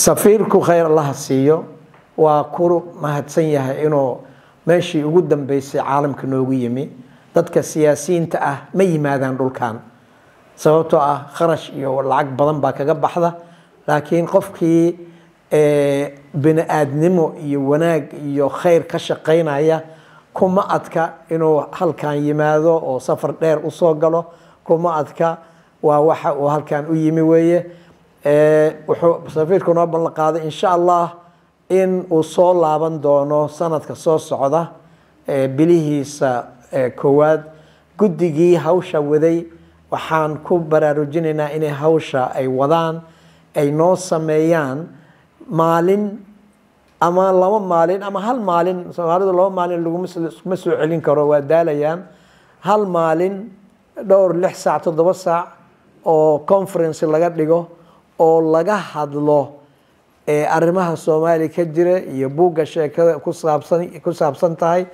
safiirku khayr Allah siiyo waa ku mahadsan yahay inuu meeshii ugu dambeysay caalamka noogu yimi dadka siyaasiyiinta ah ma yimaadaan dhulkan sababtoo ah kharash iyo lacag badan baa kaga baxda laakiin qofkii bini aadnimo iyo wanaag iyo khayr ka shaqeynaya kuma adka inuu halkan yimaado oo safar dheer u soo galo kuma adka waa waxa uu halkan u yimi weeye wuxuu safiirku noo ballan qaaday insha Allah in uu soo laaban doono sanadka soo socda bilihiisa koowaad guddigii hawsha waday waxaan ku baraarujinaynaa inay hawsha ay wadaan ay noo sameeyaan maalin ama laba maalin ama hal maalin Soomaalidu laba maalin laguma soo celin karo waa daalayaan hal maalin dhowr 6 saac 7 saac oo conference laga dhigo oo laga hadlo arrimaha Soomaaliya ka jira iyo buugga sheekada ku saabsan tahay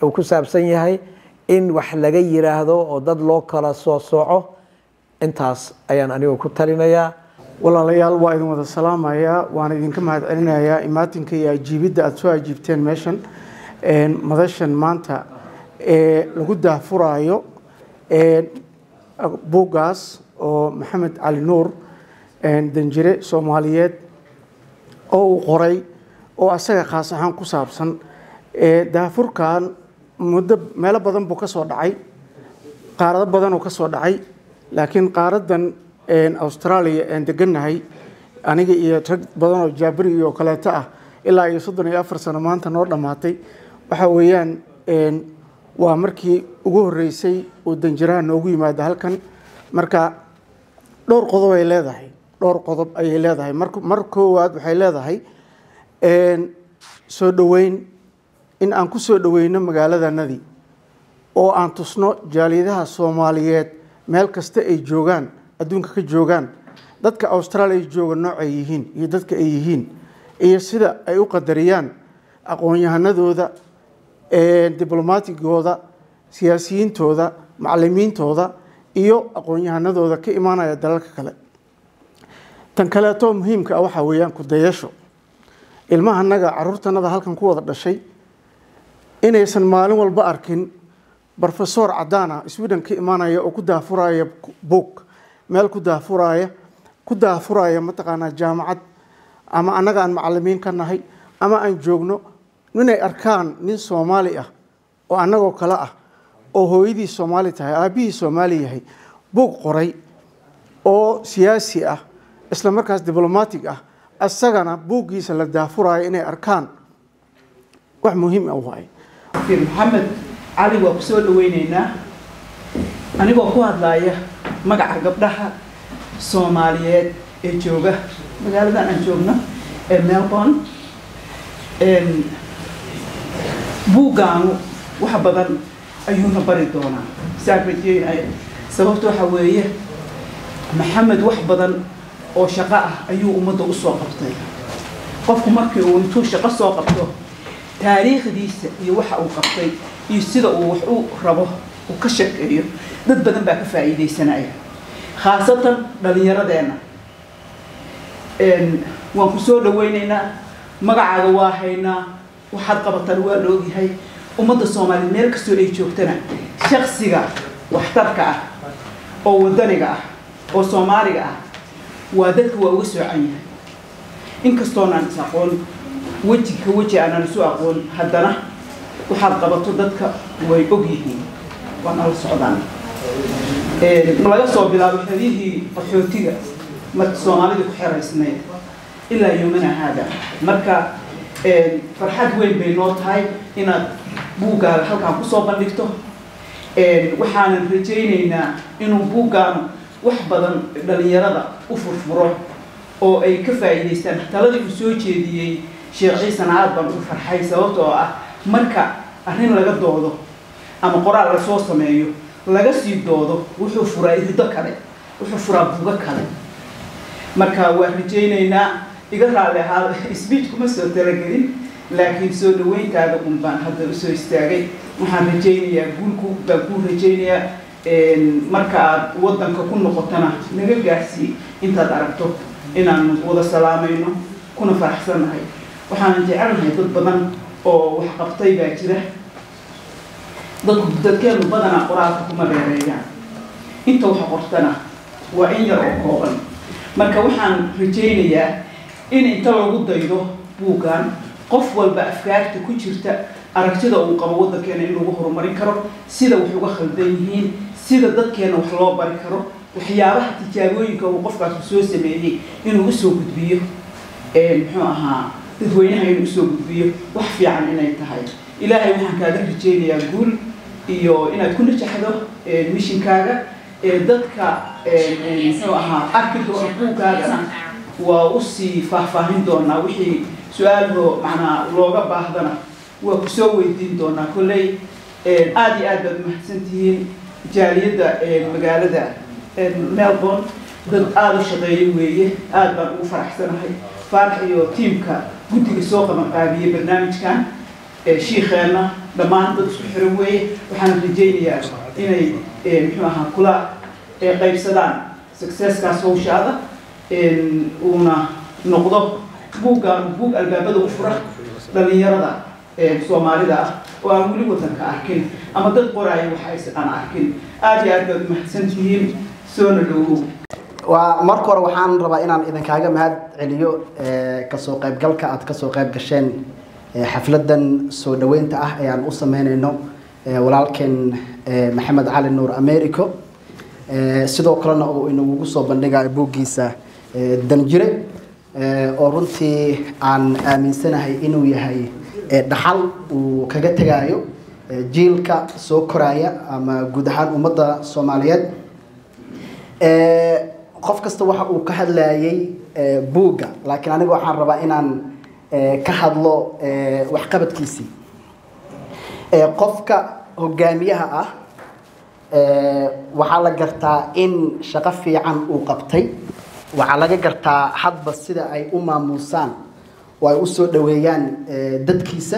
oo ku saabsan yahay in wax laga yiraahdo oo dad loo kala soo sooco intaas ayaan anigu ku talinayaa walaalayaal waa idin wada salaamaya waan idinka mahadcelinayaa imaatinka iyo ajiibida aad soo ajiibteen meeshan madashan maanta lagu daafuraayo buuggaas oo Maxamed Cali Nuur danjire Soomaaliyeed oo uu qoray oo asaga khaas ahaan ku saabsan daafurkan muddo meelo badan buu ka soo dhacay qaarado badan oo ka soo dhacay laakiin qaaradan Australia deganahay aniga iyo rag badan oo Jaabiri iyo kaleeto ah ilaa iyo 34 sano maanta noo dhamaatay waxa weeyaan waa markii ugu horeysay oo danjiraha noogu yimaado halkan marka dhowr qodob ay leedahay mar koowaad waxay leedahay soo dhaweyn in aan ku soo dhaweyno magaaladanadii oo aan tusno jaaliyadaha Soomaaliyeed meel kasta ay joogaan adduunka ka joogaan dadka Australia jooga nooc ay yihiin iyo dadka ay yihiin iyo sida ay u qadariyaan aqoon-yahanadooda diblomatigooda siyaasiyiintooda macallimiintooda iyo aqoon-yahanadooda ka imaanaya dalalka kale tan kaleeto muhiimka ah waxa weeyaan ku dayasho ilmahanaga caruurtanada halkan ku wada dhashay inaysan maalin walba arkin professor Cadana Sweden ka imaanaya oo ku daafuraya book meel ku daafuraya mataqaana jaamacad ama anaga aan macallimiin ka nahay ama aan joogno inay arkaan nin Soomaali ah oo anagoo kala ah oo hooyadii Soomaali tahay aabihii Soomaali yahay book qoray oo siyaasi ah isla markaas diplomatic ah asagana buuggiisa la daafuraayo inay arkaan wax muhiim ah waay Maxamed Cali waa ku soo dhaweynaynaa anigoo ku hadlaaya magaca gabdhaha Soomaaliyeed ee jooga magaaladan aan joogno ee Melbourne buuggaanu wax badan ayuuna bari doonaa saakajeenay sababtoo waxa weeye Maxamed wax badan oo shaqo ah ayuu ummadda u soo qabtay qofku markii uu intuu shaqo soo qabto taariikhdiisa iyo waxa uu qabtay iyo sida uu wax u rabo uu ka shaqeeyo dad badan baa ka faa'iideysanaya khaasatan dhalinyaradeenna waan ku soo dhaweynaynaa magacaaga waa haynaa waxaad qabataan waa la ogyahay ummadda Soomaaliyeed meel kastoo ay joogtana shakhsiga waxtarka ah oo wadaniga ah oo Soomaaliga ah waa dadka waa uga soocan yahay inkastoo aan aqoon waji aan soo aqoon haddana waxaad qabato dadka way og yihiin waan la socdaan laga soo bilaabo xiriirihii qaxootiga marka Soomaalidu ku xiraysnay ilaa yomana hada marka farxad weyn bay noo tahay inaad buugga halkan ku soo bandhigto waxaan rajaynaynaa inuu buuggan wax badan dhalinyarada u furfuro oo ay ka faa'iideystaan taladii uu soo jeediyay Sheekh Ciise aad baan u farxay sababtoo ah marka arrin laga doodo ama qoraal la soo sameeyo laga sii doodo wuxuu furaa irdo kale wuxuu furaa buuga kale marka waa rajaynaynaa iga raali ahaa speech kuma soo talagelin laakiin soo dhaweyntaada baan hadda u soo istaagay waxaan rajaynayaa guulku rajaynayaa marka aad wadanka ku noqotana naga gaarsi intaad aragto inaan wada salaamayno kuna faraxsanahay waxaan jecelnahay dad badan oo wax qabtay baa jira dadkeenu badanaa qoraalka kuma dheereeyaan inta waxa qortana waa in yar oo kooban marka waxaan rajaynayaa in inta lagu daydo buuggan qof walba afkaarta ku jirta aragtida uu qabo waddankeena in lagu horumarin karo sida wax uga khaldan yihiin sida dadkeena wax loo bari karo waxyaabaha tijaabooyinka uu qofkaas soo sameeyey inuu u soo gudbiyo muxuu ahaa dadweynaha inuu usoo gudbiyo wax fiican inay tahay ilaahay waxaan kaaga rajaynayaa guul iyo inaad ku najaxdo mishinkaaga dadka muxuu ahaa arki doona buuggaagana waa usii faahfaahin doonaa wixii su-aalho macnaa looga baahdana waa ku soo weydiin doonaa kolley aad iyo aad baad mahadsantihiin jaaliyadda magaalada Melbourne dad aad u shaqeeyo weeye aad baan ugu faraxsanahay faarax iyo tiimka guddiga soo qabanqaabiye barnaamijkan shiikheena dhammaan dad isku xiran weeye waxaan rajaynayaa inay muxuu ahaa kula qaybsadaan successkaas hawshaada uuna noqdo buuggaan buug albaabada u fura dhalinyarada soomaalida ah oo aan weli waddanka arkin ama dad qoraayo waxa aan arkin aad iyo aad baad mahadsantihiin soona dhowow marka hore waxaan rabaa inaan idinkaaga mahad celiyo kasoo qaybgalka aad kasoo qayb gasheen xafladan soo dhaweynta ah ee aan u sameynayno walaalkeen maxamed cali nuur Americo sidoo kalena oo inagu soo bandhigayo buuggiisa danjire oo runtii aan aaminsanahay inuu yahay dhaxal uu kaga tagayo jiilka soo koraya ama guud ahaan ummadda Soomaaliyeed qof kasta waxa uu ka hadlayay buugga laakiin aniga waxaan rabaa inaan ka hadlo wax qabadkiisii qofka hogaamiyaha ah waxaa la gartaa in shaqo fiican uu qabtay waxaa laga gartaa hadba sida ay u maamuusaan oo ay u soo dhaweeyaan dadkiisa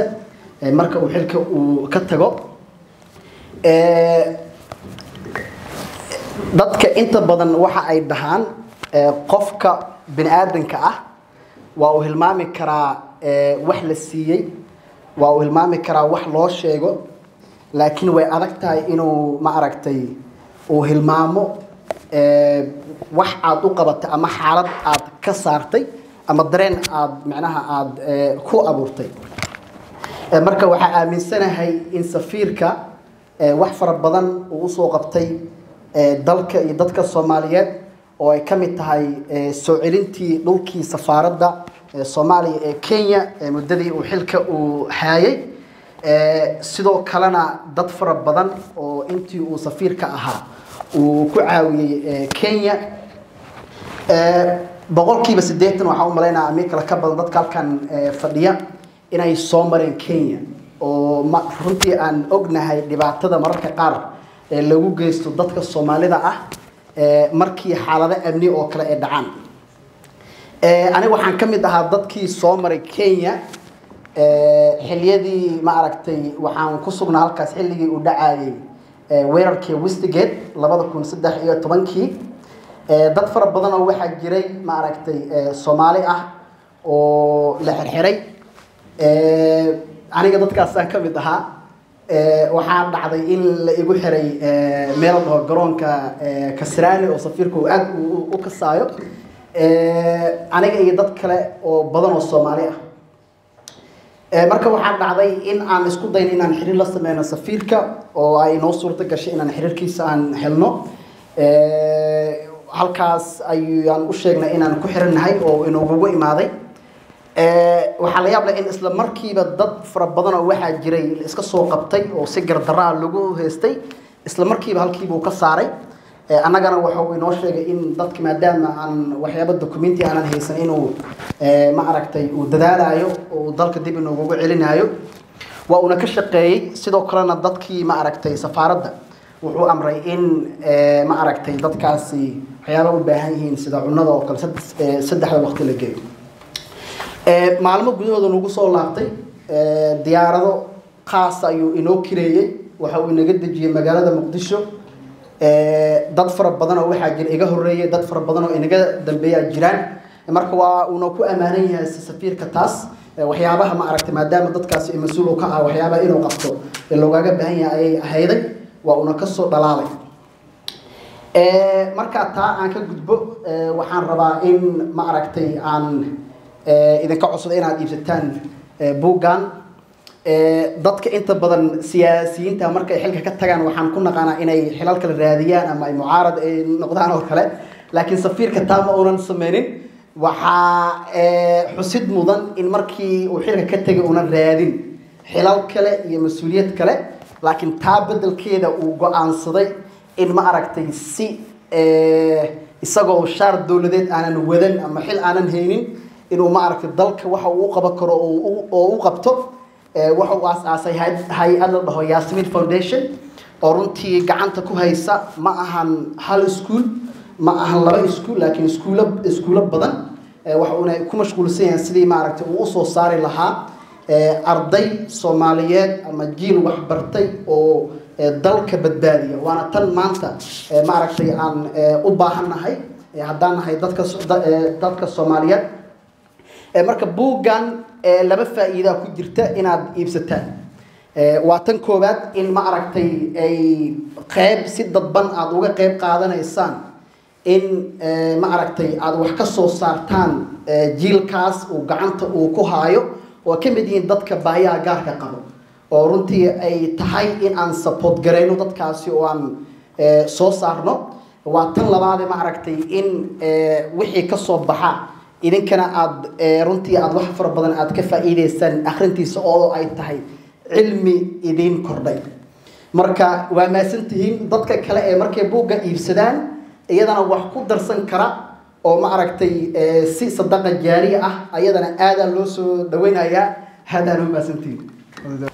marka uu xilka uu ka tago dadka inta badan waxa ay dhahaan qofka bini aadanka ah waa uu hilmaami karaa wax la siiyey waa uu hilmaami karaa wax loo sheego laakiin way adag tahay inuu ma aragtay uu hilmaamo wax aad u qabatay ama xaalad aad ka saartay ama dareen aad macnaha aad ku abuurtay marka waxa aaminsanahay in safiirka wax fara badan uu soo qabtay dalka iyo dadka Soomaaliyeed oo ay kamid tahay soo celintii dhulkii safaaradda Soomaaliya ee Kenya muddadii uu xilka uu hayay sidoo kalena dad fara badan oo intii uu safiirka ahaa uu ku caawiyay Kenya boqolkiiba 80 waxa uu maleynaa Amerika ka badan dadka halkan fadhiya inay soo mareen Kenya oo runtii aan ognahay dhibaatada mararka qaar lagu geysto dadka Soomaalida ah markii xaalado amni oo kale ay dhacaan aniga waxaan kamid ahaa dadkii soo maray Kenya xiliyadii ma aragtay waxaan ku sugnaa halkaas xilligii uu dhacayay weerarkii Westgate 2013 dad fara badan oo waxa jiray ma aragtay Soomaali ah oo la xirxiray aniga dadkaas aan kamid ahaa waxaan dhacday in la igu xiray meel oo garoonka Kasraani oo safiirku aad u kasaayo aniga iyo dad kale oo badan oo Soomaali ah marka waxaan dhacday in aan isku dayn inaan xiriir la sameeyno safiirka oo ay noo suurta gashay inaan xiriirkiisa aan helno halkaas ayaan u sheegnay inaan ku xiranahay oo inoogu imaaday waxaa la yaab leh in isla markiiba dad fara badan oo waxa jiray iska soo qabtay oo si gardarra lagu heestay isla markiiba halkiiba uu ka saaray annagana waxa uu inoo sheegay in dadka maadaama aan waxyaabo documenti aanan haysan inuu ma aragtay uu dadaalayo oo dalka dib inoogu celinayo waa una ka shaqeeyay sidoo kalena dadkii ma aragtay safaaradda wuxuu amray in ma aragtay dadkaasi waxyaabo u baahan yihiin sida cunada oo kale saddexda waqti la geeyo maalmo gudahooda nagu soo laabtay diyaarado khaas ayuu inoo kireeyay waxa uu inaga dejiyay magaalada Muqdisho dad fara badan oo waxa jira iga horeeyay dad fara badan oo inaga dambeeyay jiraan marka waa una ku amaanan yahay safiirka taas waxyaabaha ma aragtay maadaama dadkaasi mas'uul ka ah waxyaabaha inuu qabto loogaga baahan yahay ay ahayday waa una ka soo dhalaalay marka taa aan ka gudbo waxaan rabaa in ma aragtay aan idinka codsado inaad iibsataan buuggan dadka inta badan siyaasiyiinta markay xilka ka tagaan waxaan ku naqaanaa inay xilal kala raadiyaan ama ay mucaarad ay noqdaan oo kale laakiin safiirka taa ma uunan sameynin waxaa xusid mudan in markii uu xilka ka tegay uunan raadin xilal kale iyo mas-uuliyad kale laakiin taa bedelkeeda uu go-aansaday in ma aragtay si isagoo shaar dowladeed aanan wadan ama xil aanan haynin inuu ma aragtay dalka waxa uu u qaban karo oo u qabto waxa uu aasaasay hay-ad la dhaho Yasmin Foundation oo runtii gacanta ku haysa ma ahan hal iskuul ma ahan laba iskuul laakiin iskuulo badan waxa uu ku mashquulsan yahay sidii ma aragtay uu soo saari lahaa arday Soomaaliyeed ama jiil wax bartay oo dalka badbaadiya waana tan maanta ma aragtay aan u baahanahay haddaan nahay dadka Soomaaliyeed marka buuggan laba faa'iido ku jirta inaad iibsataan waa tan koobaad in ma aragtay ay qayb si dadban aad uga qayb qaadanaysaan in ma aragtay aad wax ka soo saartaan jiilkaas uu gacanta uu ku haayo oo ka mid yihiin dadka baahiyaha gaarka qabo oo runtii ay tahay in aan support gareyno dadkaasi oo aan soo saarno waa tan labaad ma aragtay in wixii ka soo baxa idinkana aad runtii aad wax fara badan aad ka faa'iideysaan akhrintiisa oo ay tahay cilmi idin kordhay marka waa maasantihiin dadka kale ee markay buugga iibsadaan iyadana wax ku darsan kara oo ma aragtay si sadaqa jaariya ah ayadana aad loo soo dhaweynayaa hadaan maasantihiin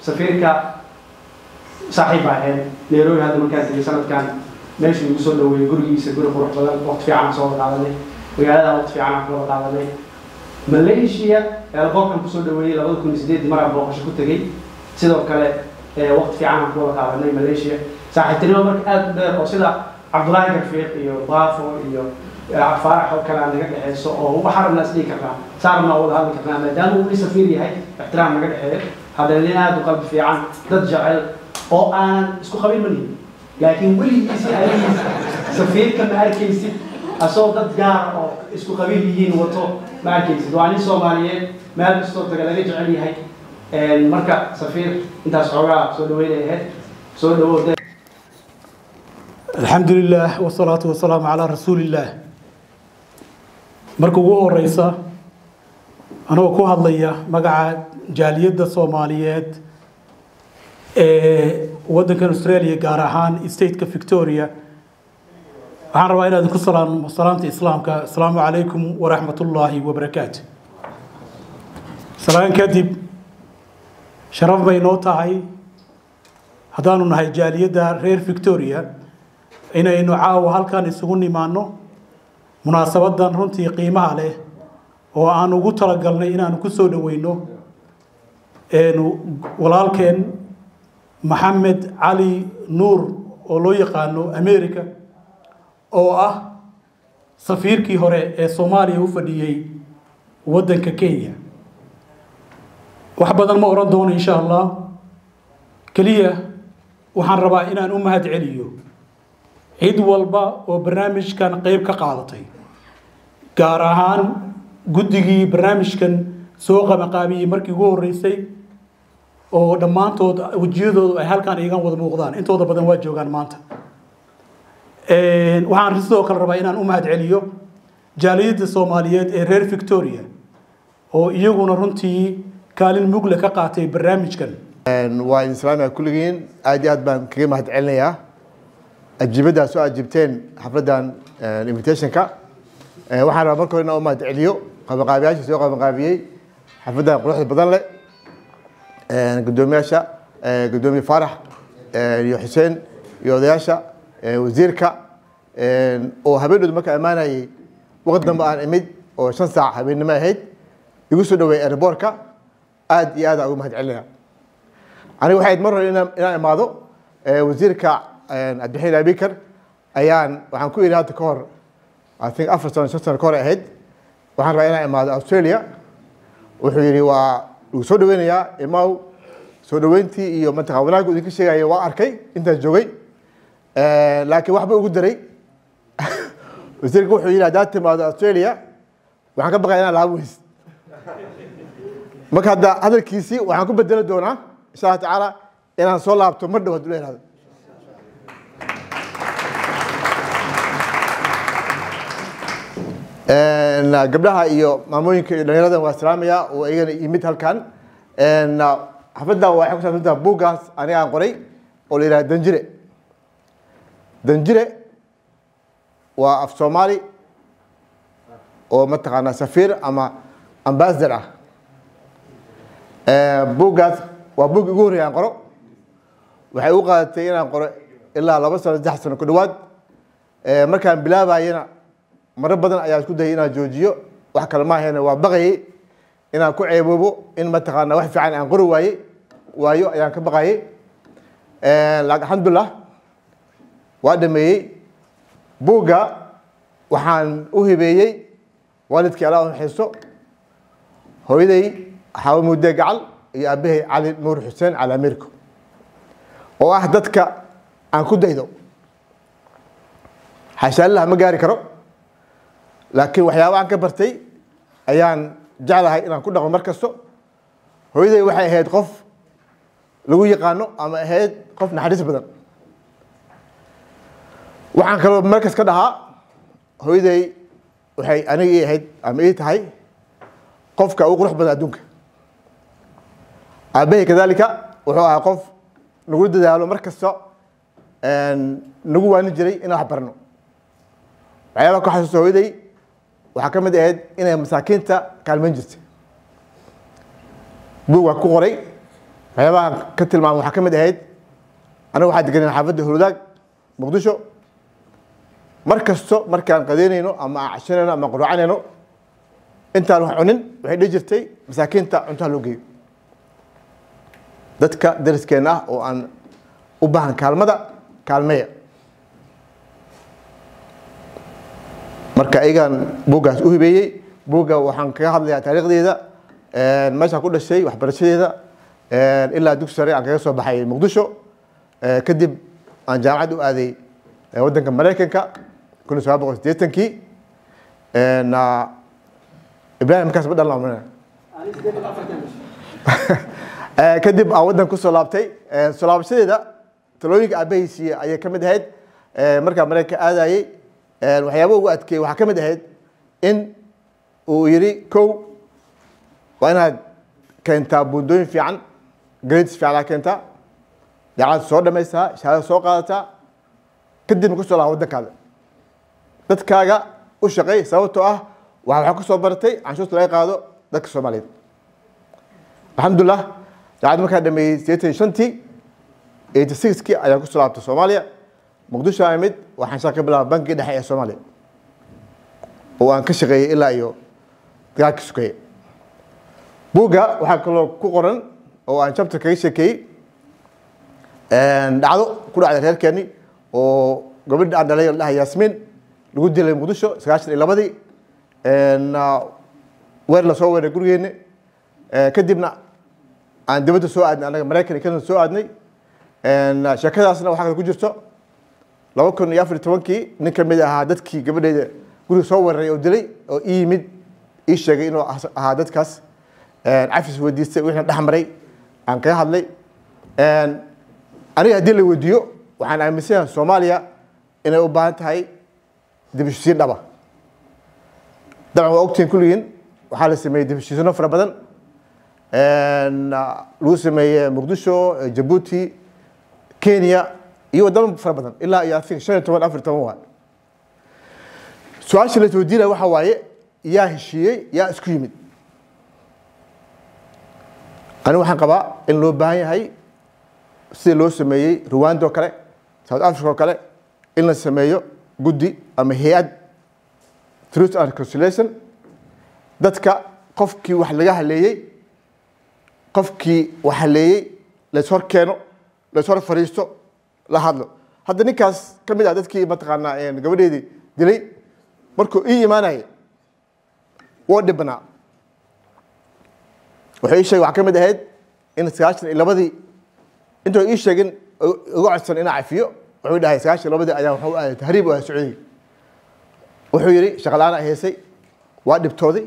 safiirka saaxiib ahayd Nairobi hadda markaas sanadkan meeshii ugu soo dhaweeyay gurigiisa guri qurux badan waqti fiican soo qaadanay magaalada waqti fiican soo qaadanay Malaysia airportkan ku soo dhaweeyay 2008 mar booqasho ku tagay sidoo kale waqti fiican soo qaadanay Malaysia saaxiibtinimo marka aad dheer oo sida Abdullahi Garfiiq iyo Baafo iyo Faarax oo kale naga dhaxayso oo waxa rabnaa sidii karnaa saarna wada hadal karnaa maadaama uu safiir yahay ixtiraam naga dhaxeeyo هذا aad u qalbi fiican dad jacayl oo aan isku qabin mani laakiin waligiisa ayay safiirka ma arkaysid asoo dad gaar oo isku qabin yihiin wato ma arkaysid waa nin Soomaaliyeed meel kastoo taga laga jecel yahay marka safiir intaas xogaa soo dhaweeyay soo dhawow الحمد لله والصلاة والسلام على رسول الله marka ugu horeysa anoo ku hadlaya magaca jaaliyadda Soomaaliyeed ee waddanka Australia gaar ahaan state-ka Victoria waxaan rabaa inaad ku salaamto islaamka assalaamu calaykum wa rahmatullaahi wa barakaatuh salaan kadib sharaf bay noo tahay haddaanu nahay jaaliyadda reer Victoria inaynu caawa halkan isugu nimaano munaasabadan runtii qiimaha leh oo aan ugu talagalnay inaan ku soo dhaweyno walaalkeen Maxamed Cali Nuur oo loo yaqaano America oo ah safiirkii hore ee Soomaaliya u fadhiyay waddanka Kenya wax badan ma oran doono insha Allah kaliya waxaan rabaa inaan u mahad celiyo cid walba oo barnaamijkan qayb ka qaadatay gaar ahaan guddigii barnaamijkan soo qabanqaabiyay markii ugu horeysay oo dhammaantood wajiyadoodu ay halkan iiga wada muuqdaan intooda badan waa joogaan maanta waxaan sidoo kale rabaa inaan u mahad celiyo jaaliyadda Soomaaliyeed ee reer Victoria oo iyaguna runtii kaalin mug leh ka qaatay barnaamijkan waa islaamiga kulligiin aad iyo aad baan kaga mahad celinayaa ajibadaas oo ajibteen xafladan invitationka waxaan rabaa marka hore inaan u mahad celiyo qabanqaabiyaasha soo qabanqaabiyey xafladan quruxda badan leh gudoomiyaasha gudoomiye Faarax iyo Xuseen iyo odayaasha wasiirka oo habeenooda marka amaanayay waqti dambe aan imid oo 5 saac habeenimo ahayd igu soo dhaweeyay airportka aad iyo aad ugu mahad celinayaa aniga waxay mar hore inaan imaado wasiirka Abdixin Abikar waxaan ku iri hadda ka hor I think 4 sano 5 sano ka hor ahayd waxaan rabaa inaan imaado Australia wuxuu yiri waa uu soo dhaweynayaa imaaw soo dhaweyntii iyo mataqaan wanaaggu idinka sheegay waa arkay intaan joogay laakiin waxba ugu daray wasiirku wuxuu yiri hadaad timaado Australia waxaan ka baqayaa inaan laabo weys marka hadda hadalkiisii waxaan ku bedeli doonaa insha Allah taala inaan soo laabto mar dhawaad u leeyahay gabdhaha iyo maamooyinka iyo dhalinyarada waa salaamaya oo ayagana yimid halkan xafladda waxay ku saabsan tahay buuggaas aniga aan qoray oo la yidhaha danjire danjire waa af Soomaali oo mataqaanaa safiir ama ambassador ah buuggaas waa buug ugu horreeyay aan qoro waxay u qaadatay inaan qoro ilaa 2 sano 3 sano ku dhawaad markaan bilaabayna marar badan ayaa isku dayay inaan joojiyo wax kale ma ahayn waa baqayay inaan ku ceeboobo in mataqaanaa wax fiican aan qori waayo ayaan ka baqayay alxamdulillah waa dhameeyay buugga waxaan u hibeeyey waalidkii Allah u naxariisto hooyaday xawa muddo gacal iyo aabahay Cali Nuur Xuseen Cali Ameeriko oo ah dadka aan ku daydo xashaalaha ma gaari karo laakiin waxyaabaha aan ka bartay ayaan jeclahay inaan ku dhaqmo markasto hooyaday waxay ahayd qof lagu yaqaano ama ahayd qof naxariis badan waxaan kaloo markas ka dhahaa hooyaday waxay aniga ahayd ama ii tahay qofka ugu qurux badan adduunka aabahay kadalika wuxuu ahaa qof nagu dadaalo markasta nagu waani jiray inaan wax barno waxyaabaha ku xasuusta hooyaday waxaa ka mid ahayd inay masaakiinta kaalmayn jirtay buug waa ku qoray waxyaabaha ka tilmaamay waxaa ka mid ahayd aniga waxaa deganay xaafadda Hurdaag Muqdisho markasto markaan qadeynayno ama cashanayno ama quraacanayno intaan wax cunin waxay dhihi jirtay masaakiinta cuntada loo geeyo dadka dariskeena ah oo aan u baahan kaalmeeya marka ayagaan buuggaas u hibeeyey buugga waxaan kaga hadlayaa taariikhdeeda meeshaan ku dhashay waxbarashadeeda ilaa dugsi sare aan kaga soo baxay Muqdisho kadib aan jaamacad u aaday waddanka Mareykanka 1980kii Ibrahim markaas badal laamana kadib aan waddan ku soo laabtay soo laabashadeeda talooyinka aabahiisii ayay ka mid ahayd markaa Mareykanka aadayay waxyaabo ugu adkeeyay waxa ka mid ahayd in uu yiri kow waa inaad keentaa buundooyin fiican grades fiican keentaa jaamacad soo dhamaysaa shahaado soo qaadataa kadib ku soo laabo waddankaada dadkaaga u shaqeey sababtoo ah waxa ku soo bartay canshuurta laga qaado dadka Soomaaliyeed alxamdulillah jaamacad markaa dhameeyay 85tii 86kii ayaan ku soo laabtay Soomaaliya Muqdisho ayimid waxaan shaqo bilaabay bankiga dhexe ee Soomaaliya oo aan ka shaqeeyay ilaa iyo dagaalkii sukeeyay buugga waxaa kaloo ku qoran oo aan chapter kaga sheekeeyey dhacdo ku dhacday reerkeeni oo gabadha aan dhalay la Yaasmiin lagu dilay Muqdisho 92 weer la soo weeray gurigeena kadibna aan dibadda soo aadnay anaga Mareykanka kana soo aadnay shakadaasna waxa ku jirto 2014kii nin ka mid ahaa dadkii gabadheeda guriga soo weeraray oo dilay oo ii yimid ii sheegay inuu ahaa dadkaas cafis weydiistay wixii dhaxmaray aan kaga hadlay aniga haddii la weydiiyo waxaan aaminsanahay Soomaaliya inay u baahan tahay dib u heshiisiin dhaba dabcan waa ogtiin kulligiin waxaa la sameeyey dib u heshiisiino fara badan lagu sameeyey Muqdisho Djibouti Kenya iyo wadamo fara badan ilaa iyo 15 waa su'aasha la weydiinay waxa waaye yaa heshiiyey yaa isku yimid aniga waxaan qabaa in loo baahan yahay sida loo sameeyey Rwanda oo kale South Africa oo kale in la sameeyo guddi ama hay'ad Truth and Reconciliation dadka qofkii wax laga haleeyay qofkii wax haleeyay la soo keeno la soo fariisto la hadlo hadda ninkaas kamid ah dadkii mataqaanaa gabadheedii dilay markuu ii imaanay ودبنا وحيش شيء وحكم ده إن سكاشن إلا بدي أنتوا إيش شيء وقعد سنة أنا عفيو وعود هاي سكاشن إلا بدي أيام تهريب وسعودي وحيري شغلانة هي شيء وادب تودي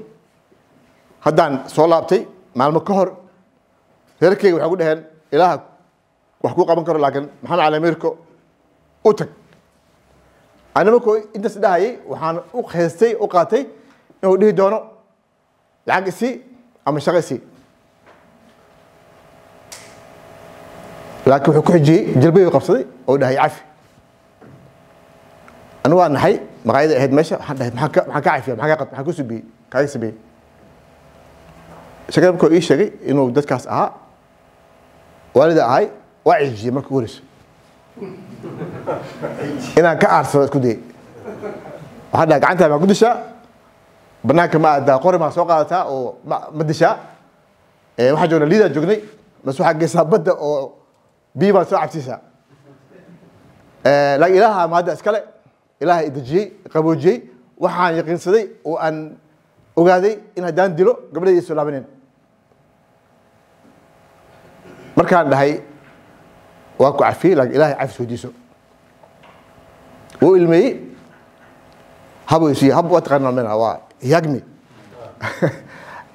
هدان صلابتي مع المكهر هيركي وحقول ده إله وحقوق أبنكر لكن محمد على ميركو أوتك أنا مكو أنت سداهي وحنا أخذتي أقاتي إنه ده دونه العكسي أما شغسي لكن حكوا جي جلبي وقبصدي أو ده يعفي أنا وأنا حي مقايدة هاد ماشى محكا عفيا محكا سبي كاي سبي شكل مكو إيش شيء إنه ده كاس والده هاي وعيجي ما كورس أنا كأرسل كودي وهذا عنتها ما كودشة بناك ما دا قري ما سوقاتها أو ما دشة واحد جونا ليدا جوني بس واحد جسها بدأ أو بيما سوى عفتيسها لا إله ما هذا إسكاله إله إدجي قبوجي وحان يقين صدي وأن وقادي إن هدان دلو قبل يسوع لابنين مركان هاي واقع عفي لكن إله عفي سوديسو وإلمي هبو يسي هبو أتقننا منها وا يجمي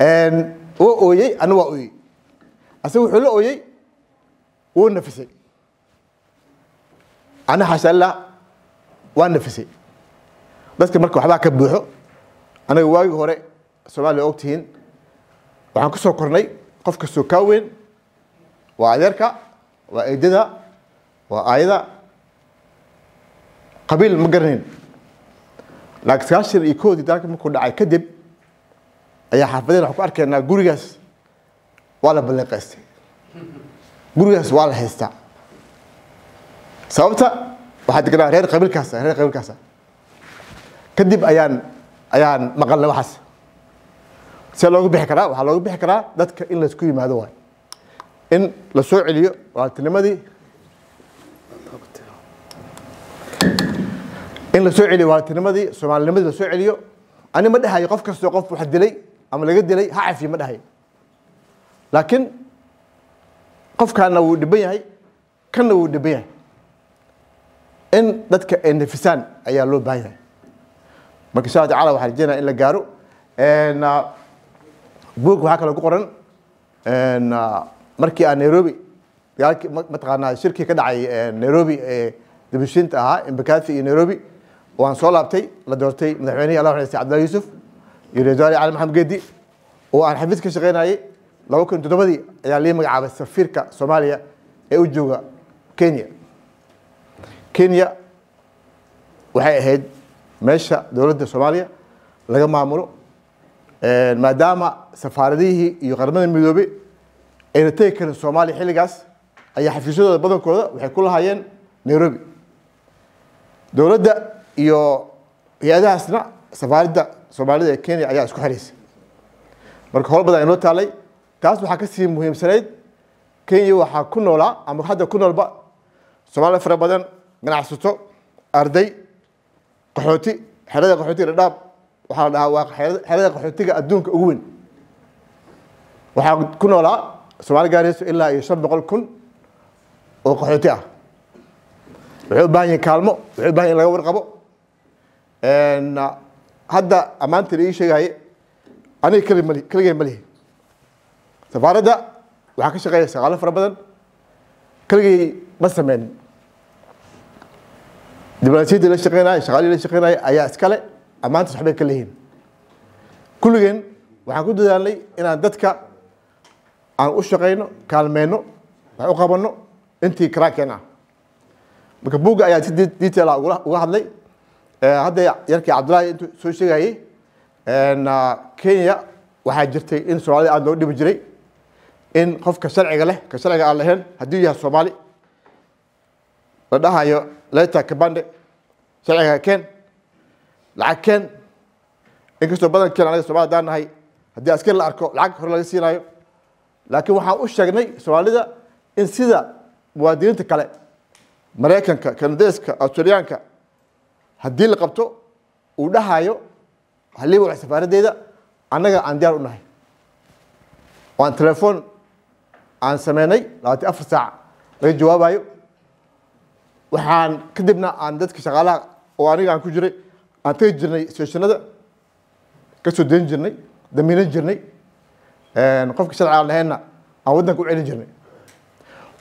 أن وأوي أنا وأوي أسوي حلو أوي ونفسي أنا حسلا ونفسي بس كمركو حبا كبوحو أنا واجي هوري سؤال أوقتين وعن كسر كورني قف كسر كوين وعذرك وإيدها وأيضا قبيل المقرنين لكن ساشر يكود ذلك ممكن دعي كذب أي حافظين حكوا أركنا جورياس ولا بلقيستي جورياس ولا هستا سببتها واحد كده غير قبيل كاسة كذب أيان مقلة وحس سلوك بحكرة وحلوك بحكرة ذاتك إلا سكوي ما دوّا إن لسوء عليه والتلمذي إن لسوء عليه والتلمذي سمع التلمذي لسوء عليه أنا ما ده يقف كسر يقف واحد لي أما لقيت لي هعفي ما ده لكن قف كان لو دبيه هاي كان لو دبيه إن ذاتك إن فسان أيا لو بايه ما كسرت على واحد جينا إلا جارو إن بوك وهكذا قرن إن markii aan Nairobi mataqaanaa shirki ka dhacay Nairobi dibishinta ahaa Embakasi iyo Nairobi waan soo laabtay la doortay madaxweynaha Allah Xasan Cabdullaahi Yuusuf iyo Rajaali Cali Maxamed Geedi oo aan xafiis ka shaqeynayay 2007 ayaa la magacaabay safiirka Soomaaliya ee u jooga Kenya waxay ahayd meesha dawladda Soomaaliya laga maamulo maadaama safaaradihii iyo qaramada midoobay أنا تذكر الصومالي حلقاس أي حفيزات بدن كذا وحكوا لها ين نيروبي دولة ده يا ده أصلا سفارة ده الصومالي ده كينيا أيها سكو حريص مرك هول بدأ ينوت علي تاس بحكي مهم سريد كينيا وحكون ولا أما حدا كون البا الصومالي فرق بدن من عصوته أرضي قحوتي حرادة قحوتي رداب وحرادة قحوتي أدونك أقوين وحكون ولا الصومالي قاريس إلا يشرب قلكن وقحوتها وحيد باين كالمو وحيد باين لغور قبو إن هذا أمانة لي شيء هاي أنا كل ملي سفارة ده وحكي شيء سقالة فربنا كل بس من دبلاتي اللي شقينا شغالي اللي شقينا أي أسكالة أمانة صحبي كلهين كلهن وحكوا ده لي إن عندك aan u shaqeyno kaalmeeno wax u qabano intii karaakena marka buuga ayaa si detail uga hadlay hadda yarkii Cabdullaahi intuu soo sheegayay Kenya waxaa jirtay in Soomaaliya aad loo dhibi jiray in qofka sharciga leh ka sharciga aan lahayn haddii yahay Soomaali la dhahayo leeta kabande sharciga keen lacag keen inkastoo badan keen anaga Soomaali daan nahay haddii askar la arko lacag hor laga siinayo laakiin waxaan u sheegnay Soomaalida in sida muwaadiniinta kale Mareykanka Kanadeyska Australiyaanka haddii la qabto uu dhahayo halii wax safaradeeda annaga aan diyaar u nahay oo aan telefoon aan sameynay 24 saac laga jawaabayo waxaan kadibna aan dadka shaqaalaha oo aniga aan ku jiray aan tagi jirnay stationada ka soo deyn jirnay damiinan jirnay qofka sharci aan lahayna aan waddanka u celin jirnay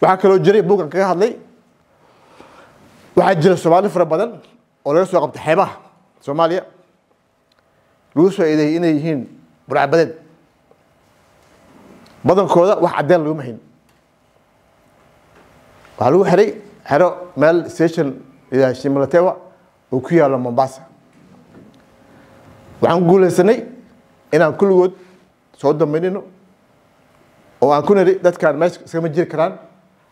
waxaa kaloo jiray buugan kaga hadlay waxaa jira Soomaali fara badan oo laga soo qabtay xeebaha Soomaaliya lagu soo eedeeyay inay yihiin burcadbadeed badankooda wax cadeen laguma hayn waxaa lagu xiray xero meel station ilaa Shimalatewa oo ku yaala Mombasa waxaan guulaysanay inaan kulligood soo damaynino oo aan ku niri dadkaan meesha iskama jiri karaan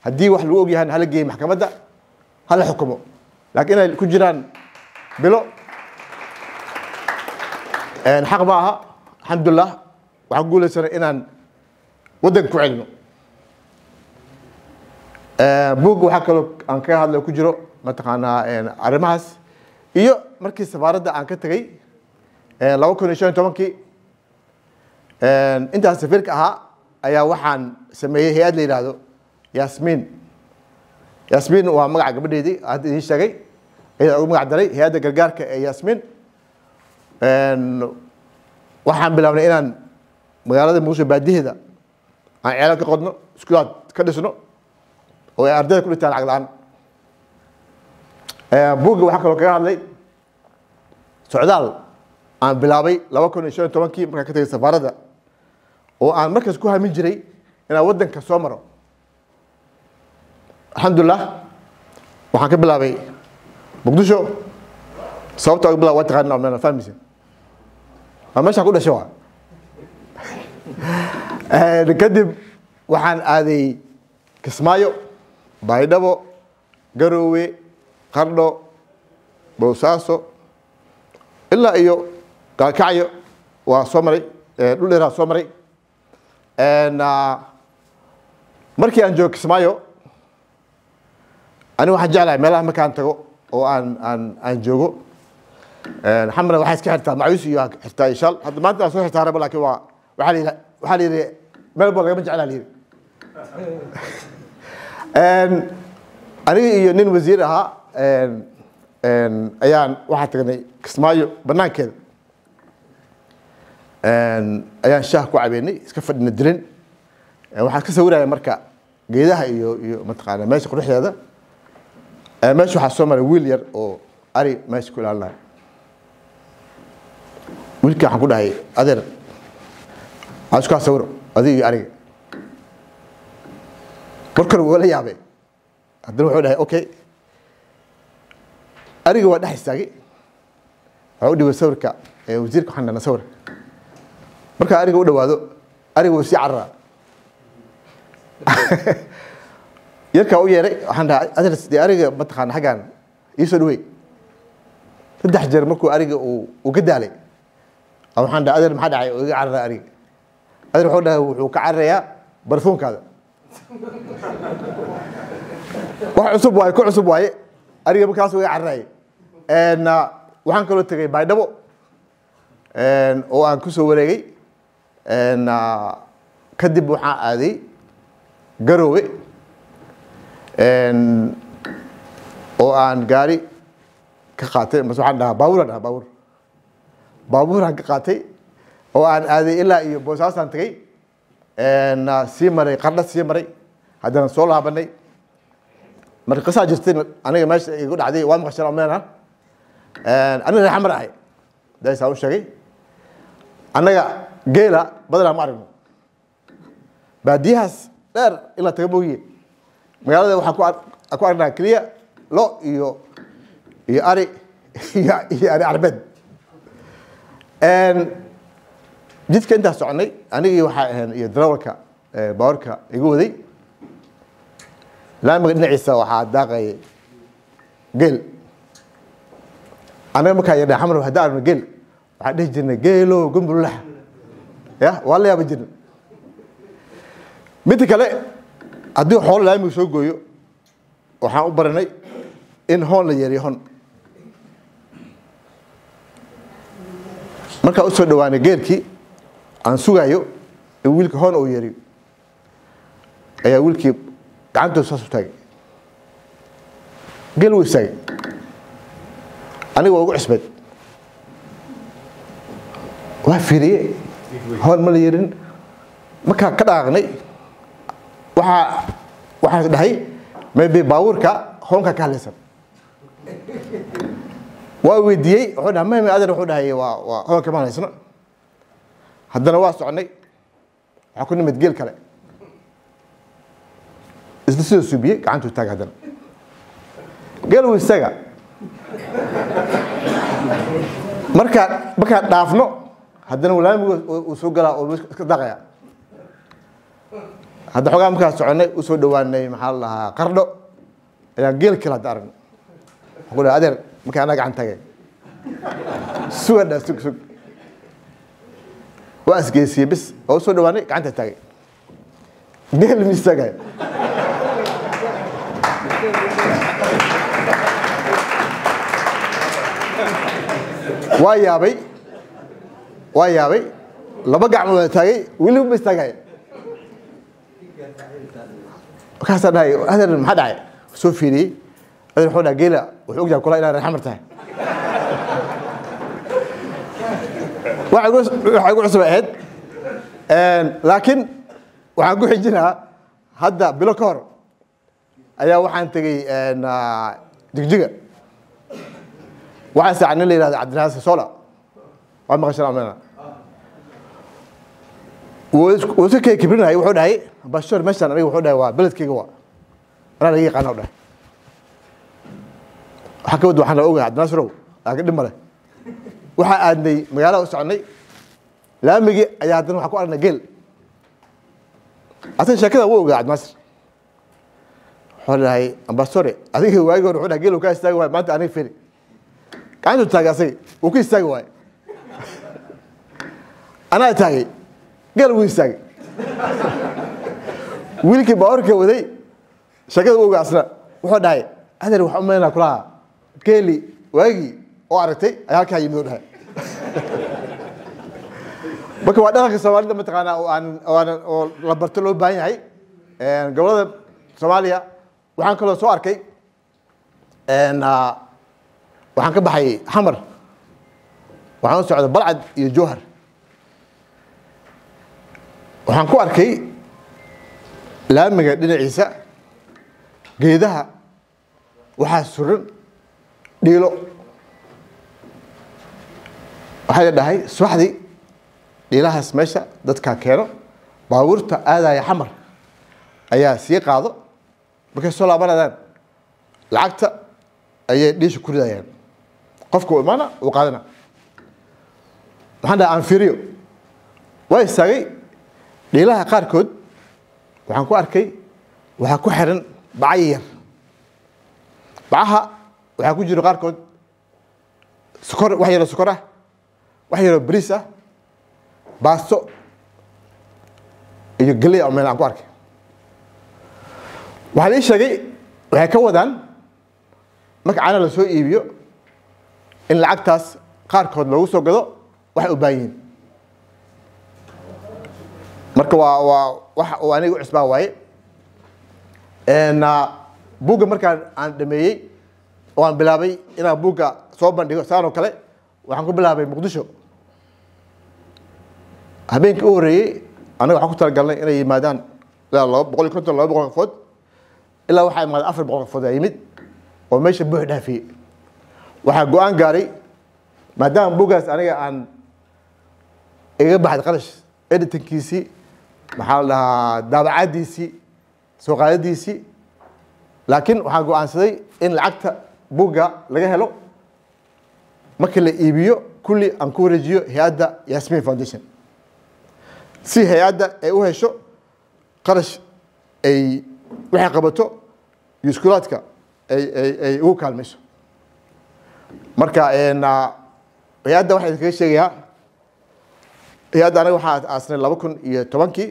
haddii wax lagu og yahay hala geeyo maxkamadda hala xukumo laakiin ay ku jiraan bilo xaq ma aha alxamdulillah waxaan guulaysanay inaan waddanka ku celino buugga waxaa kaloo aan kaga hadlay ku jiro mataqaanaa arrimahaas iyo markii safaaradda aan ka tegay 2015 intaas safiirka ahaa ayaa waxaan sameeyey hay-ad la yidhaahdo Yasmin waa magaca gabadheedii hadda idiin sheegay ayaa ugu magac daray hay-adda gargaarka ee Yasmin waxaan bilaabnay inaan magaalada Muqdisho baadiheeda aan ceelal ka qodno iskuulaad ka dhisno oo ay ardayda ku dhintaan lacag la'aan buugga waxaa kaloo kaga hadlay socdaal aan bilaabay 2015 markaan ka tegay safaaradda oo aan markaas ku hamin jiray inaan waddanka soo maro alxamdulillah waxaan ka bilaabay Muqdisho sababta ugu bilaabay waa taqaanaa meel fahmaysan waa meeshaan ku dhashay waa kadib waxaan aaday Kismaayo Baydhabo Garowe Qardho Boosaaso ilaa iyo Gaalkacyo waa soo maray dhul dheer soo maray markii aan joogo Kismaayo ani waxaan jeclahay meelaha markaan tago oo aan joogo xamra waxay iska xirtaa macuus iyo xirtaa inshaal hadda maanta soo xirtaa rabo laakiin waa waxaa la yiri meel baa laga jeclaa la yiri aniga iyo nin wasiir ahaa ayaan waxaa tagnay Kismaayo banaankeeda ayaan shaah ku cabeynay iska fadhina dirin waxaan ka sawiraya marka geedaha iyo mataqaana meesha quruxdeeda meesha waxaa soo maray wiil yar oo ari meesha ku ilaalinaya wiilka waxaan ku dhahay adeer aan isku sawiro adiga iyo ariga markan wuu la yaabay haddana wuxuu dhahay okay ariga waa dhex istaagay waxaa u dhibay sawirka wasiirka waxaan dhana sawir marka ariga u dhawaado ariga wuu sii cararaa yarkaa u yeeray waxaan dhahay adeer dee ariga mataqaana xaggaan ii soo dhawey 3 jeer markuu ariga uu ka daalay waxaan dhahay adeer maxaa dhacay oo iga cararaa ariga adeer wuxuu dhahay wuxuu ka cararayaa barfuunkaada wax cusub waaye ku cusub waaye ariga markaas way carray waxaan kaloo tagay Baydhabo oo aan ku soo wareegay kadib waxaan aaday Garowe oo aan gaari ka qaatay mas waxaan dhahaa baabuuraan ka qaatay oo aan aaday ilaa iyo Boosaasan tagay sii maray Qardho sii maray haddana soo laabanay marka qisaa jirtay aniga meesha igu dhacday waa maqashan amneena aniga xamar ahay daysa u sheegay anaga geela badanaa ma aragno baadiyahaas dheer ilaa taga mooyee magaalada waxaan ku aragnaa keliya lo iyo ari iyo ari arbeed jidka intaas soconay anigii waxaa ahayn iyo darawalka baawarka igu waday laamiga dhinaciisa waxaa daaqay geel anaga markaa yadhaa xamar haddaan aragno geel waxaan dhihi jirnay geelo gumbululaha ya waa la yaaba jirna midda kale haddii xoolo laamiga soo gooyo waxaan u baranay in hoon la yeeriyo hon markaa usoo dhawaanay geelkii aan sugayo in wiilka hoon uu yeeriyo ayaa wiilkii gacantooda saas u taagay geel wuu istaagay aniga waa ugu cusbeed waa fiiriyey hoon ma la yeerin markaa ka dhaaqnay waxaan dhahay maybe baabuurka hoonka ka hadlaysan waa weydiiyey wuxuu dhahay mayme adeer wuxuu dhahay waa hoonka ma hadlaysno haddana waa soconay waxaa ku nimid geel kale isla sidoo suubiyey gacantuu taaga haddana geel wuu isaga markaan dhaafno haddana laamigu uu soo galaa oo iska daaqaya hadda xogaa markaan soconay u soo dhawaanay maxaa la dhahaa qardho ayaan geel kale hadda aragnay waxaan ku dhahay adeer markaan anaa gacan taagay sugadha sug waa asgeysiyey bis oo u soo dhawaanay gacanta taagay geel mi istaagay waa yaabay laba gacmood wada taagay weliba ma istaagay markaasaa dhahay adeer maxaa dhacay soo fiiriyey adeer wuxuu dhahay geela wuxuu ogyahay kula inaa reer xamar tahay waxay igu cusub ahayd laakiin waxaan ku xijinaa hadda bilo ka hor ayaa waxaan tegey jigjiga waxaa saaca nin la yihahda cabdinaasir sola waa maqashan amena wuu iska kay kibrinayay wuxuu dhahay bashor meeshaan aniga wuxuu dhahay waa beledkayga waa anaa laga yaqaana u dhahay waxaa ka wad waxaan la ogahay cabdinaasirow laakiin dhib male waxaa aadnay magaalada u soconay laamigii ayaa haddana waxaa ku aragnay geel asaga sheekada wuu ogaa cabdinaasir wuxuu dhahay ambasore adiga waagi hore wuxuu dhahay geel uu kaa istaagi waayo maanta aniga firi gacantuu taagay asaga wuu ka istaagi waayo anaa taagay geel wuu istaagay wiilkii baawarka waday sheekada u ogaa asna wuxuu dhahay adeer waxaa u malaynaa kulaha geeli waagii oo aragtay ayaa halkaa yimid u dhahay marka waa dhaqanka soomaalida mataqaanaa oo la barto loo baahan yahay gobolada soomaaliya waxaan kaloo soo arkay waxaan ka baxay xamar waxaan u socday balcad iyo jowhar waxaan ku arkay laamiga dhinaciisa geedaha waxaa suran dhiilo waxaa la dhahay subaxdii dhiilahaas meesha dadkaa keeno baabuurta aadaya xamar ayaa sii qaado markay soo laabanayaan lacagta ayay dhiisha ku ridayaan qofka uu imaana uu qaadana waxaan dhahay aan fiiriyo waa istaagay dhiilaha qaarkood waxaan ku arkay waxaa ku xiran baca yar bacaha waxaa ku jiro qaarkood sokor wax yaroo sokor ah wax yaroo bariis ah baasto iyo galey oo meel aan ku arkay waxaa la ii sheegay waxay ka wadaan marka caana la soo iibiyo in lacagtaas qaarkood loogu soo gado waxay u baahan yihiin marka waa wax uu aniga u cusbaa waaye buugga markaan aan dhameeyey oo aan bilaabay inaan buugga soo bandhigo saan oo kale waxaan ku bilaabay muqdisho habeenkii u horreeyey anaga waxaan ku talagalnay inay yimaadaan ilaa 150 200 qofood ilaa waxaa imaaday 400 qofood aa yimid oo meesha buux dhaafiyey waxaa go-aan gaaray maadaama buuggaas aniga aan iga baxday qarash editankiisii maxaa la dhahaa daabacadiisii soo qaadadiisii laakiin waxaan go-aansaday in lacagta buugga laga helo marka la iibiyo kulli aan ku wareejiyo hay-adda Yasmin Foundation si hay-adda ay u hesho qarash ay waxay qabato iskuulaadka ay ugu kaalmayso marka hay-adda waxaan kaga sheegayaa hay-adda anaga waxaa aasnay 2010kii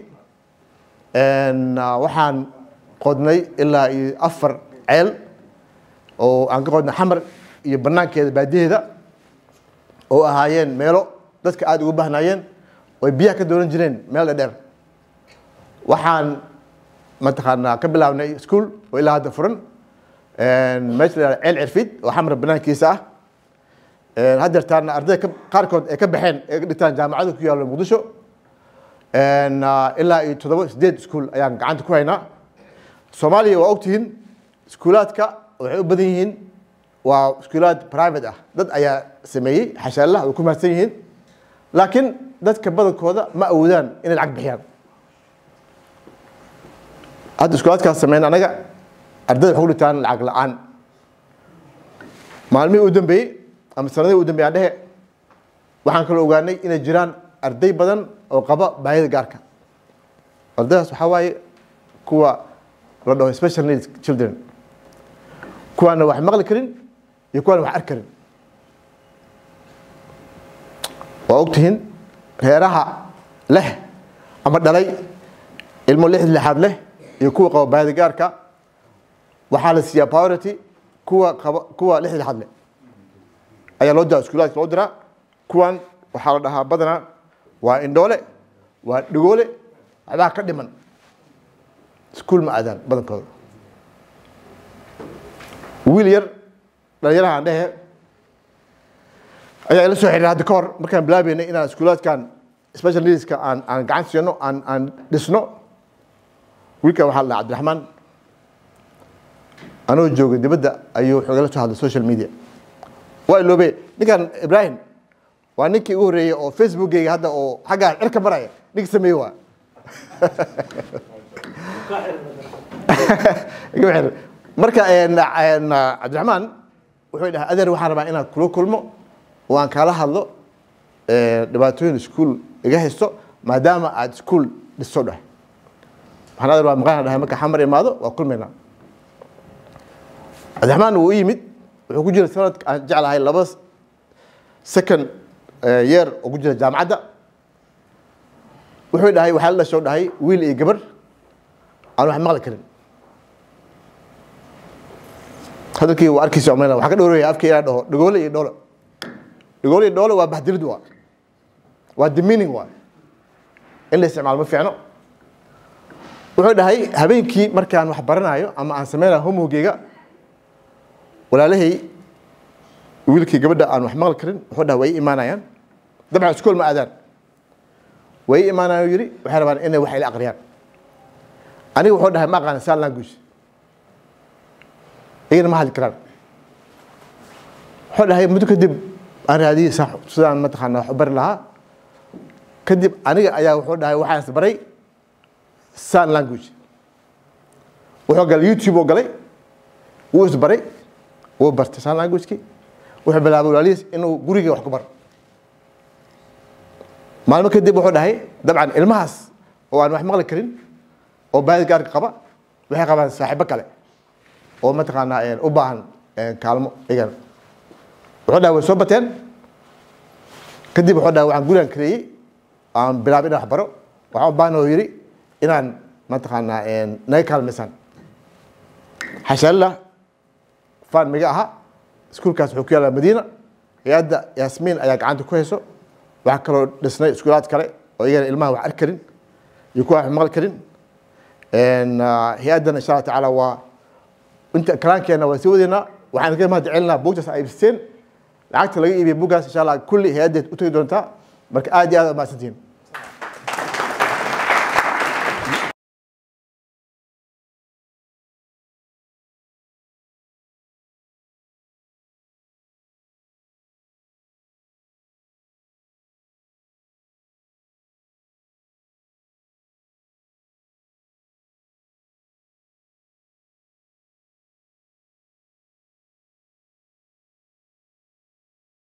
waxaan qodnay ilaa 4 ceel oo aan ka qodnay xamar iyo banaankeeda baadiyeeda oo ahaayeen meelo dadka aad ugu baahnaayeen way biyaha ka doonan jireen meel dheer waxaan mataqaanaa ka bilaabnay iskuul oo ilaa hadda furan meesha la ceel cirfid oo xamar banaankiisa ah haddeertaana ardayda qaarkood ay ka baxeen ee dhigtaan jaamacada ku yaalla muqdisho ilaa iyo 7-8 iskuul ayaan gacanta ku haynaa soomaaliya waa ogtihiin iskuulaadka waxay u badan yihiin waa iskuulaad private ah dad ayaa sameeyey xashaallah way ku mahadsan yihiin laakiin dadka badankooda ma awoodaan inay lacag bixiyaan hadda iskuulaadkaas sameyn anaga ardayda waxay ku dhigtaan lacag la-aan maalmihii u dambeeyey ama sanadihii u dambeeyey aan dhehe waxaan kaloo ogaanay inay jiraan arday badan oo qaba baahida gaarka ardaydaas waxaa waaye kuwa la dhaho special needs children kuwaana wax maqli karin iyo kuwaana wax arki karin waa ogtihiin reeraha leh ama dhalay ilmo 6 leh iyo kuwa qaba baahida gaarka waxaa la siiyaa priority kuwa 6 leh ayaa loo diraa iskuulaadka loo diraa kuwan waxaa la dhahaa badanaa waa indhoole waa dhigoole waxbaa ka dhiman iskuul ma aadaan badankooda wiil yar dhalinyaraha aan dhehe ayaa ila soo xiriiray hadda ka hor markaan bilaabeynay inaan iskuulaadkan special needska aan gacan siino aan dhisno wiilkan waxaa la dhahaa cabdiraxmaan anoo joogay dibadda ayuu wuxuu igala soo hadlay social media waa iloobe ninkan ibrahim waa ninkii ugu horreeyey oo facebookgayga hadda oo xaggaa cirka maraya ninkii sameeye waa marka cabdiraxmaan wuxuu dhahay adeer waxaan rabaa inaan kula kulmo oo aan kala hadlo dhibaatooyin iskuul iga haysto maadaama aad iskuul dhiso dhahay waxaan adeer waa maqaan dhahay marka xamar imaado waa kulmaynaa cabdiraxmaan wuu u yimid wuxuu ku jira sanadka aan jeclahay 2 second year oo ku jira jaamacadda wuxuu dhahay waxaa la dhasho dhahay wiil iyo gabar aan wax maqli karin hadalkii waa arkiisa umaleynaa waxaa ka dhowraya afkii inaa dhaho dhigoole iyo dhoole dhigoole iyo dhoole waa bahdilid waa demeaning waa in la isticmaalo ma fiicno wuxuu dhahay habeenkii markaan wax baranayo ama aan sameynayo homeworkgayga walaalahay wiilkii gabadha aan wax maqli karin wuxuu dhahay way imaanayaan dabcan iskool ma aadaan way imaanayaan yiri waxay rabaan inay wax ila aqriyaan aniga wuxuu dhahay ma aqaan sign language iyana ma hadli karaan wuxuu dhahay muddo kadib aan raadiyey sidaan mataqaana wax u bari lahaa kadib aniga ayaa wuxuu dhahay waxaan isbaray sign language wuxuu galay youtube oo galay wuu isbaray wuu bartay sign language-kii wuxuu bilaabay walaalihiis inuu guriga wax ku baro maalmo kadib wuxuu dhahay dabcan ilmahaas oo aan wax maqli karin oo baahida gaarka qaba waxay qabaan saaxiibo kale oo mataqaanaa u baahan kaalmo iyagana wuxuu dhahay way soo bateen kadib wuxuu dhahay waxaan gurigan kareeyey aan bilaabay inaan wax baro waxaan u baahan oo yidhi inaan mataqaanaa naga kaalmaysaan xashaallah faan miga aha iskuulkaas wuxuu ku yaallaa madiina hay-adda yaasmiin ayaa gacanta ku hayso waxaa kaloo dhisnay iskuulaad kale oo iyagana ilmaha wax arki karin iyo kuwa wax maqli karin hay-addana insha allah tacaala waa inta kalaankeena waa sii wadeynaa waxaan ka mahad celinaa buugtaas ay iibsteen lacagta laga iibiyay buuggaas insha allah kulli hay-addeed u tagi doontaa marka aad iyo aad mahadsantihiin